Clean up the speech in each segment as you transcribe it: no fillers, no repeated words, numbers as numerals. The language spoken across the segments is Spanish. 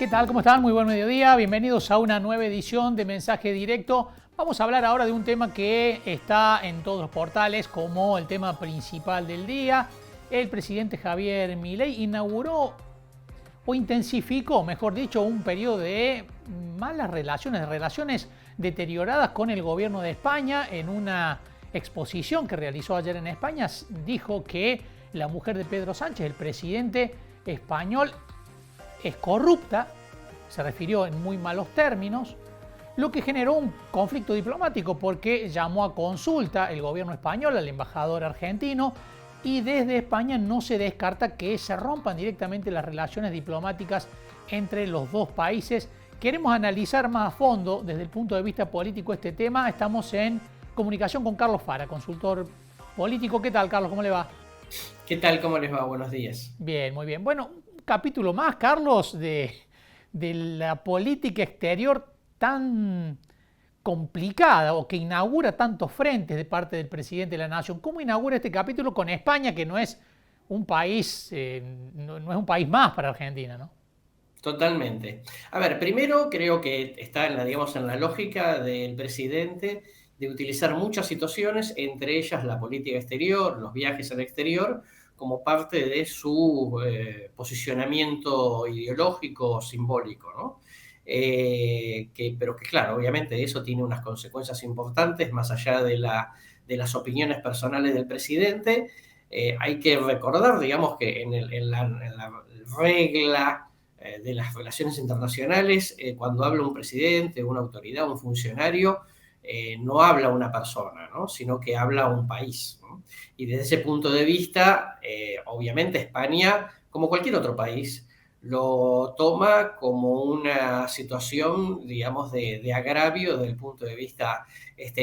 ¿Qué tal? ¿Cómo están? Muy buen mediodía. Bienvenidos a una nueva edición de Mensaje Directo. Vamos a hablar ahora de un tema que está en todos los portales como el tema principal del día. El presidente Javier Milei inauguró o intensificó, mejor dicho, un periodo de malas relaciones deterioradas con el gobierno de España. En una exposición que realizó ayer en España, dijo que la mujer de Pedro Sánchez, el presidente español, es corrupta, se refirió en muy malos términos, lo que generó un conflicto diplomático porque llamó a consulta el gobierno español al embajador argentino y desde España no se descarta que se rompan directamente las relaciones diplomáticas entre los dos países. Queremos analizar más a fondo desde el punto de vista político este tema. Estamos en comunicación con Carlos Fara, consultor político. ¿Qué tal, Carlos? ¿Cómo le va? ¿Qué tal? ¿Cómo les va? Buenos días. Bien, muy bien. Bueno, un capítulo más, Carlos, de la política exterior tan complicada o que inaugura tantos frentes de parte del presidente de la Nación. ¿Cómo inaugura este capítulo con España, que no es un país, no es un país más para Argentina, ¿no? Totalmente. A ver, primero creo que está en digamos, en la lógica del presidente de utilizar muchas situaciones, entre ellas la política exterior, los viajes al exterior, como parte de su posicionamiento ideológico, simbólico, ¿no? Pero que claro, obviamente eso tiene unas consecuencias importantes más allá de las opiniones personales del presidente. Hay que recordar, digamos, que en la regla de las relaciones internacionales, cuando habla un presidente, una autoridad, un funcionario, no habla una persona, ¿no? Sino que habla un país, ¿no? Y desde ese punto de vista, obviamente España, como cualquier otro país, lo toma como una situación, digamos, de agravio desde el punto de vista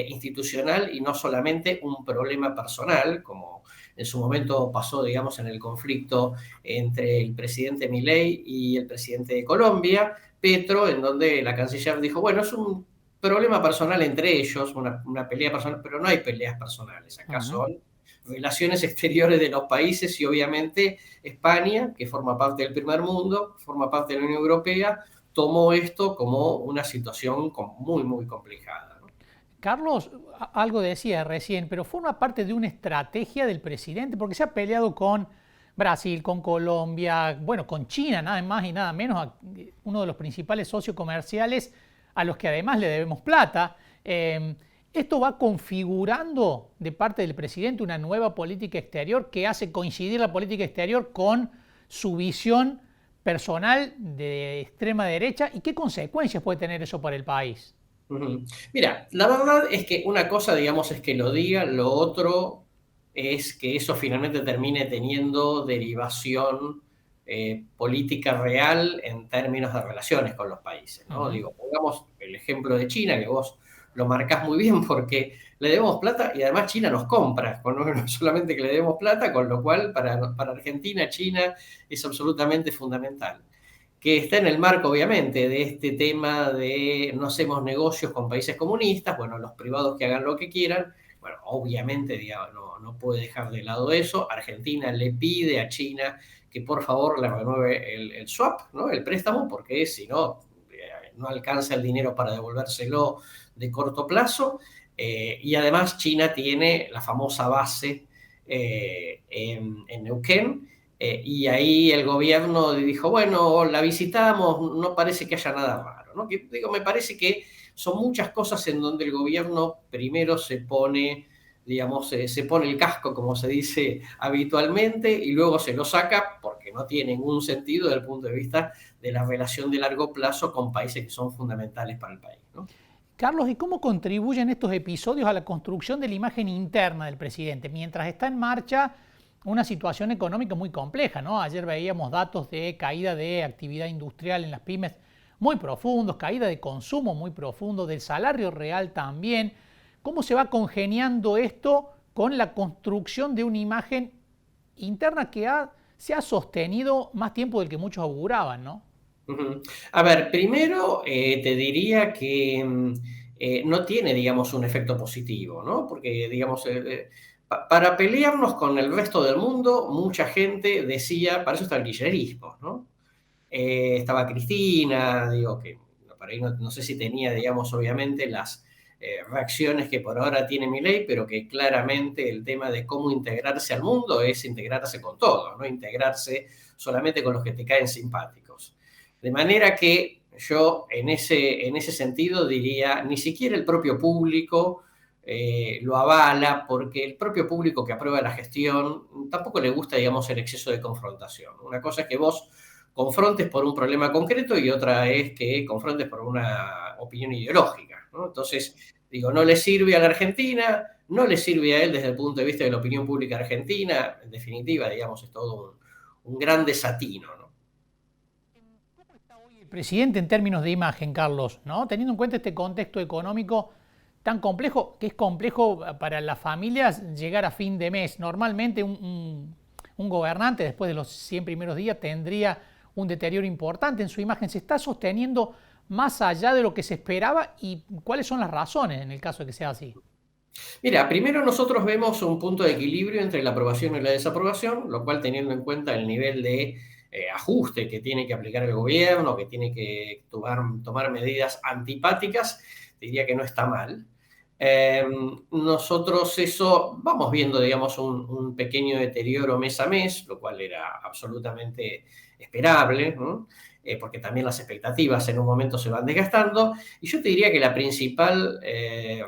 institucional y no solamente un problema personal, como en su momento pasó, digamos, en el conflicto entre el presidente Milei y el presidente de Colombia, Petro, en donde la canciller dijo, bueno, es un problema personal entre ellos, una pelea personal, pero no hay peleas personales, acá Ujú. son relaciones exteriores de los países y obviamente España, que forma parte del primer mundo, forma parte de la Unión Europea, tomó esto como una situación muy, muy complicada, ¿no? Carlos, algo decía recién, pero forma parte de una estrategia del presidente, porque se ha peleado con Brasil, con Colombia, bueno, con China, nada más y nada menos, uno de los principales socios comerciales a los que además le debemos plata. Esto va configurando de parte del presidente una nueva política exterior que hace coincidir la política exterior con su visión personal de extrema derecha y qué consecuencias puede tener eso para el país. Ujú. Mira, la verdad es que una cosa, digamos, es que lo diga, lo otro es que eso finalmente termine teniendo derivación política real en términos de relaciones con los países, ¿no? Ujú. Digo, pongamos el ejemplo de China, que vos lo marcás muy bien porque le debemos plata y además China nos compra, no solamente que le debemos plata, con lo cual para Argentina, China es absolutamente fundamental, que está en el marco, obviamente, de este tema de no hacemos negocios con países comunistas, bueno, los privados que hagan lo que quieran, bueno, obviamente, digamos, no puede dejar de lado eso. Argentina le pide a China que por favor le renueve el swap, ¿no? El préstamo, porque si no, no alcanza el dinero para devolvérselo de corto plazo. Y además China tiene la famosa base en Neuquén, y ahí el gobierno dijo, bueno, la visitamos, no parece que haya nada raro, ¿no? Que, digo, me parece que son muchas cosas en donde el gobierno primero se pone, digamos, se pone el casco, como se dice habitualmente, y luego se lo saca porque no tiene ningún sentido desde el punto de vista de la relación de largo plazo con países que son fundamentales para el país, ¿no? Carlos, ¿y cómo contribuyen estos episodios a la construcción de la imagen interna del presidente mientras está en marcha una situación económica muy compleja, ¿no? Ayer veíamos datos de caída de actividad industrial en las pymes muy profundos, caída de consumo muy profundo, del salario real también. ¿Cómo se va congeniando esto con la construcción de una imagen interna que se ha sostenido más tiempo del que muchos auguraban, ¿no? Ujú. A ver, primero te diría que no tiene, digamos, un efecto positivo, ¿no? Porque, digamos, para pelearnos con el resto del mundo, mucha gente decía, para eso está el kirchnerismo, ¿no? estaba Cristina, digo que por ahí no sé si tenía, digamos, obviamente las reacciones que por ahora tiene Milei, pero que claramente el tema de cómo integrarse al mundo es integrarse con todos, no integrarse solamente con los que te caen simpáticos. De manera que yo en ese sentido diría, ni siquiera el propio público lo avala, porque el propio público que aprueba la gestión tampoco le gusta, digamos, el exceso de confrontación. Una cosa es que vos confrontes por un problema concreto y otra es que confrontes por una opinión ideológica, ¿no? Entonces, digo, no le sirve a la Argentina, no le sirve a él desde el punto de vista de la opinión pública argentina, en definitiva, digamos, es todo un gran desatino, ¿no? ¿Cómo está hoy el presidente en términos de imagen, Carlos? ¿No? Teniendo en cuenta este contexto económico tan complejo, que es complejo para las familias llegar a fin de mes. Normalmente un gobernante después de los 100 primeros días tendría un deterioro importante en su imagen. ¿Se está sosteniendo más allá de lo que se esperaba y cuáles son las razones en el caso de que sea así? Mira, primero nosotros vemos un punto de equilibrio entre la aprobación y la desaprobación, lo cual teniendo en cuenta el nivel de ajuste que tiene que aplicar el gobierno, que tiene que tomar medidas antipáticas, diría que no está mal. Nosotros eso vamos viendo, digamos, un pequeño deterioro mes a mes, lo cual era absolutamente esperable, ¿no? Porque también las expectativas en un momento se van desgastando. Y yo te diría que las principales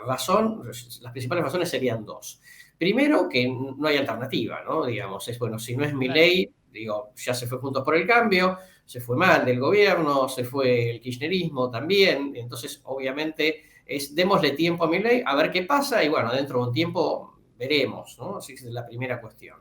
razones serían dos. Primero, que no hay alternativa, ¿no? Digamos, es bueno, si no es Claro. Milei, digo, ya se fue Juntos por el Cambio, se fue mal del gobierno, se fue el kirchnerismo también, entonces obviamente es démosle tiempo a Milei a ver qué pasa y bueno, dentro de un tiempo veremos, ¿no? Así que es la primera cuestión.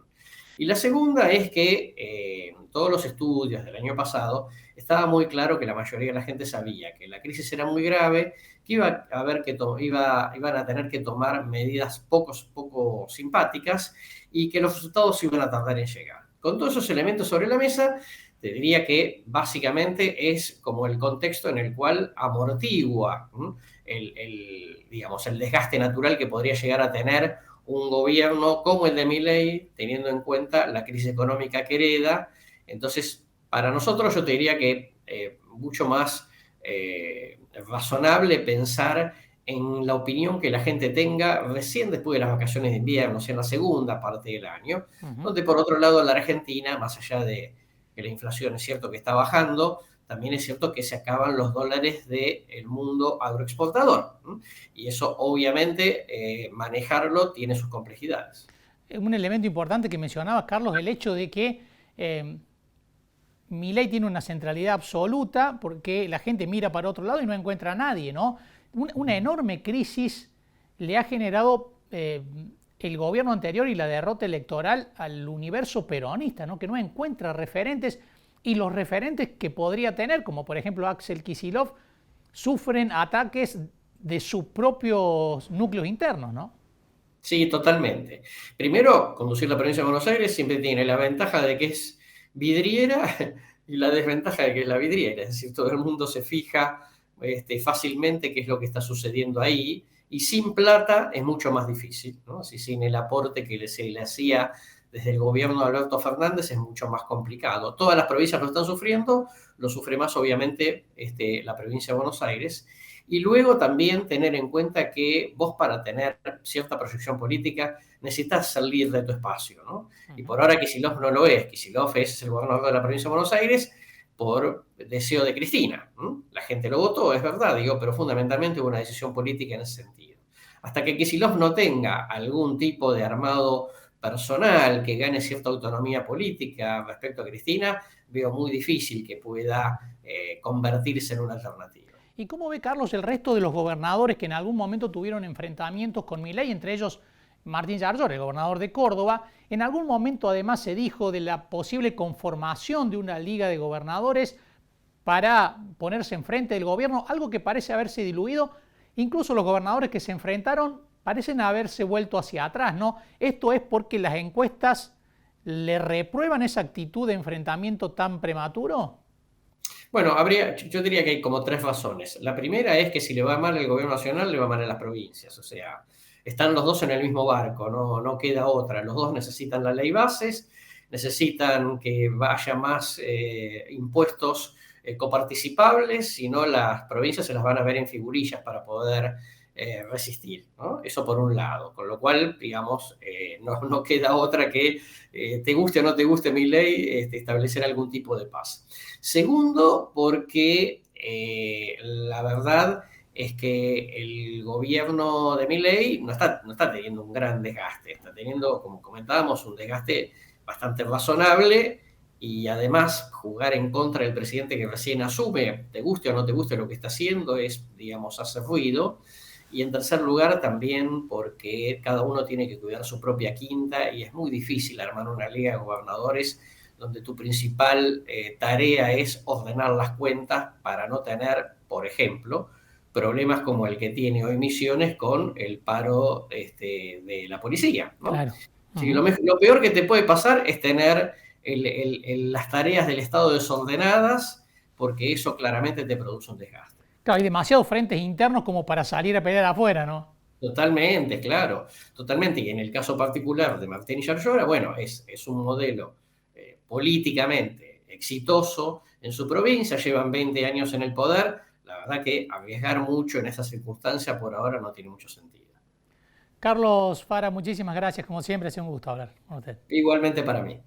Y la segunda es que todos los estudios del año pasado estaba muy claro que la mayoría de la gente sabía que la crisis era muy grave, que iban a tener que tomar medidas poco simpáticas y que los resultados iban a tardar en llegar. Con todos esos elementos sobre la mesa, te diría que básicamente es como el contexto en el cual amortigua digamos, el desgaste natural que podría llegar a tener un gobierno como el de Milei, teniendo en cuenta la crisis económica que hereda. Entonces, para nosotros yo te diría que mucho más razonable pensar en la opinión que la gente tenga recién después de las vacaciones de invierno, o sea, en la segunda parte del año, Ujú. donde por otro lado la Argentina, más allá de que la inflación es cierto que está bajando, también es cierto que se acaban los dólares del mundo agroexportador. Y eso obviamente manejarlo tiene sus complejidades. Un elemento importante que mencionaba Carlos, el hecho de que eh, Milei tiene una centralidad absoluta porque la gente mira para otro lado y no encuentra a nadie, ¿no? Una enorme crisis le ha generado el gobierno anterior y la derrota electoral al universo peronista, ¿no? Que no encuentra referentes y los referentes que podría tener, como por ejemplo Axel Kicillof, sufren ataques de sus propios núcleos internos, ¿no? Sí, totalmente. Primero, conducir la provincia de Buenos Aires siempre tiene la ventaja de que es vidriera y la desventaja de que es la vidriera. Es decir, todo el mundo se fija fácilmente qué es lo que está sucediendo ahí y sin plata es mucho más difícil, ¿no? Así, sin el aporte que se le hacía desde el gobierno de Alberto Fernández es mucho más complicado. Todas las provincias lo están sufriendo, lo sufre más obviamente la provincia de Buenos Aires. Y luego también tener en cuenta que vos para tener cierta proyección política necesitas salir de tu espacio, ¿no? Y Ujú. por ahora Kicillof no lo es. Kicillof es el gobernador de la provincia de Buenos Aires por deseo de Cristina. ¿No? La gente lo votó, es verdad, digo, pero fundamentalmente hubo una decisión política en ese sentido. Hasta que Kicillof no tenga algún tipo de armado personal que gane cierta autonomía política respecto a Cristina, veo muy difícil que pueda convertirse en una alternativa. ¿Y cómo ve Carlos el resto de los gobernadores que en algún momento tuvieron enfrentamientos con Milei, entre ellos Martín Yarlor, el gobernador de Córdoba? En algún momento además se dijo de la posible conformación de una liga de gobernadores para ponerse enfrente del gobierno, algo que parece haberse diluido. Incluso los gobernadores que se enfrentaron parecen haberse vuelto hacia atrás, ¿no? Esto es porque las encuestas le reprueban esa actitud de enfrentamiento tan prematuro. Bueno, yo diría que hay como tres razones. La primera es que si le va mal al gobierno nacional, le va mal a las provincias. O sea, están los dos en el mismo barco, no queda otra. Los dos necesitan la ley bases. necesitan que haya más impuestos coparticipables, si no las provincias se las van a ver en figurillas para poder resistir, ¿no? Eso por un lado, con lo cual, digamos, no queda otra que, te guste o no te guste Milei, establecer algún tipo de paz. Segundo, porque la verdad es que el gobierno de Milei no está teniendo un gran desgaste, está teniendo, como comentábamos, un desgaste bastante razonable, y además jugar en contra del presidente que recién asume, te guste o no te guste lo que está haciendo, es, digamos, hacer ruido. Y en tercer lugar también porque cada uno tiene que cuidar su propia quinta y es muy difícil armar una liga de gobernadores donde tu principal tarea es ordenar las cuentas para no tener, por ejemplo, problemas como el que tiene hoy Misiones con el paro de la policía, ¿no? Claro. Así que lo peor que te puede pasar es tener las tareas del Estado desordenadas, porque eso claramente te produce un desgaste. Claro, hay demasiados frentes internos como para salir a pelear afuera, ¿no? Totalmente, claro, totalmente. Y en el caso particular de Martín y Yarlora, bueno, es un modelo políticamente exitoso en su provincia, llevan 20 años en el poder. La verdad que arriesgar mucho en esa circunstancia por ahora no tiene mucho sentido. Carlos Fara, muchísimas gracias. Como siempre, ha sido un gusto hablar con usted. Igualmente para mí.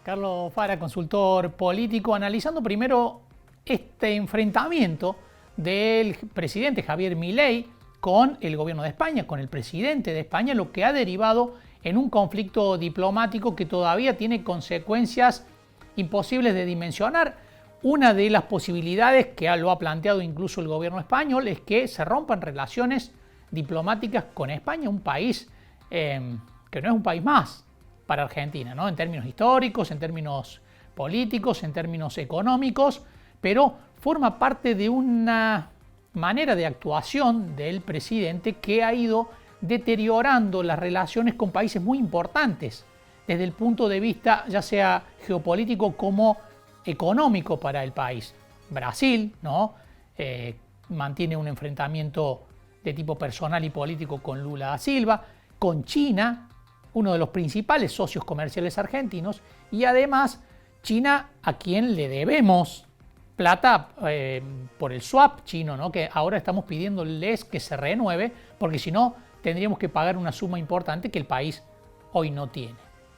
Carlos Fara, consultor político, analizando primero este enfrentamiento del presidente Javier Milei con el gobierno de España, con el presidente de España, lo que ha derivado en un conflicto diplomático que todavía tiene consecuencias imposibles de dimensionar. Una de las posibilidades que lo ha planteado incluso el gobierno español es que se rompan relaciones diplomáticas con España, un país que no es un país más para Argentina, ¿no? En términos históricos, en términos políticos, en términos económicos, pero forma parte de una manera de actuación del presidente que ha ido deteriorando las relaciones con países muy importantes desde el punto de vista ya sea geopolítico como económico para el país. Brasil, ¿no? Mantiene un enfrentamiento de tipo personal y político con Lula da Silva, con China, uno de los principales socios comerciales argentinos, y además China, a quien le debemos plata por el swap chino, ¿no? Que ahora estamos pidiéndoles que se renueve, porque si no tendríamos que pagar una suma importante que el país hoy no tiene.